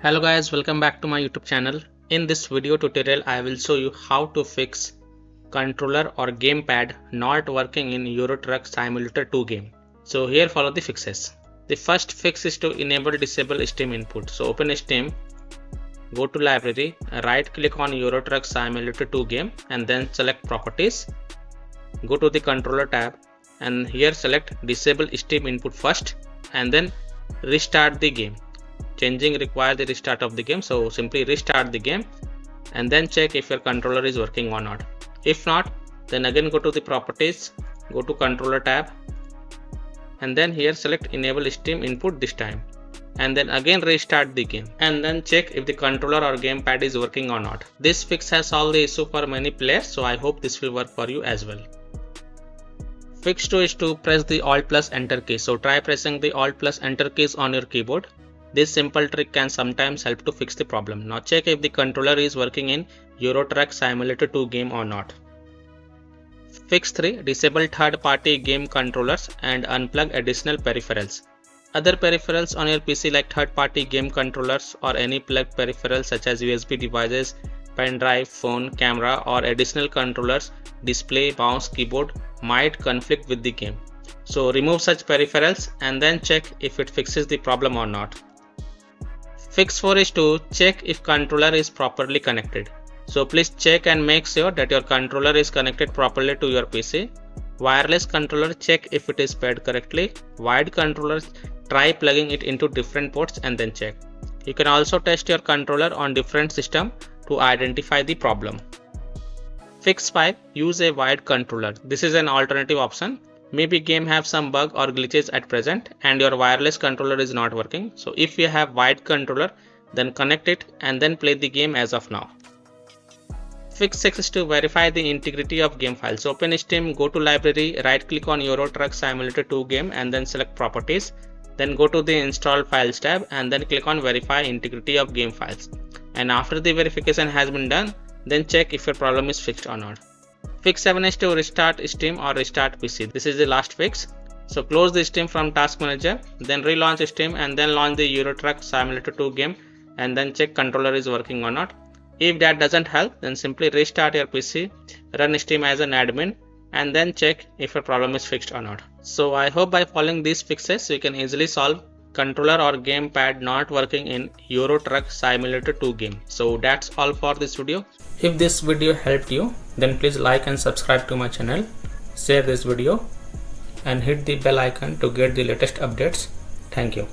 Hello guys, welcome back to my YouTube channel. In this video tutorial, I will show you how to fix controller or gamepad not working in Euro Truck Simulator 2 game. So here follow the fixes. The first fix is to enable disable Steam input. So open Steam, go to library, right click on Euro Truck Simulator 2 game and then select properties. Go to the controller tab and here select disable Steam input first and then restart the game. Changing requires the restart of the game, so simply restart the game and then check if your controller is working or not. If not, then again go to the properties, go to controller tab and then here select enable Steam input this time and then again restart the game and then check if the controller or gamepad is working or not. This fix has solved the issue for many players, so I hope this will work for you as well. Fix 2 is to press the Alt plus Enter key. So try pressing the Alt plus Enter keys on your keyboard. This simple trick can sometimes help to fix the problem. Now check if the controller is working in Euro Truck Simulator 2 game or not. Fix 3. Disable third-party game controllers and unplug additional peripherals. Other peripherals on your PC like third-party game controllers or any plugged peripherals such as USB devices, pen drive, phone, camera or additional controllers, display, mouse, keyboard might conflict with the game. So remove such peripherals and then check if it fixes the problem or not. Fix 4 is to check if controller is properly connected. So please check and make sure that your controller is connected properly to your PC. Wireless controller, check if it is paired correctly. Wired controller, try plugging it into different ports and then check. You can also test your controller on different systems to identify the problem. Fix 5. Use a wired controller. This is an alternative option. Maybe game have some bug or glitches at present and your wireless controller is not working. So if you have wired controller, then connect it and then play the game as of now. Fix 6 is to verify the integrity of game files. So open Steam, go to library, right click on Euro Truck Simulator 2 game and then select properties. Then go to the install files tab and then click on verify integrity of game files. And after the verification has been done, then check if your problem is fixed or not. Fix 7 is to restart Steam or restart PC. This is the last fix. So close the Steam from Task Manager, then relaunch Steam and then launch the Euro Truck Simulator 2 game and then check controller is working or not. If that doesn't help, then simply restart your PC, run Steam as an admin and then check if your problem is fixed or not. So I hope by following these fixes you can easily solve controller or gamepad not working in Euro Truck Simulator 2 game. So that's all for this video. If this video helped you, then please like and subscribe to my channel, share this video and hit the bell icon to get the latest updates. Thank you.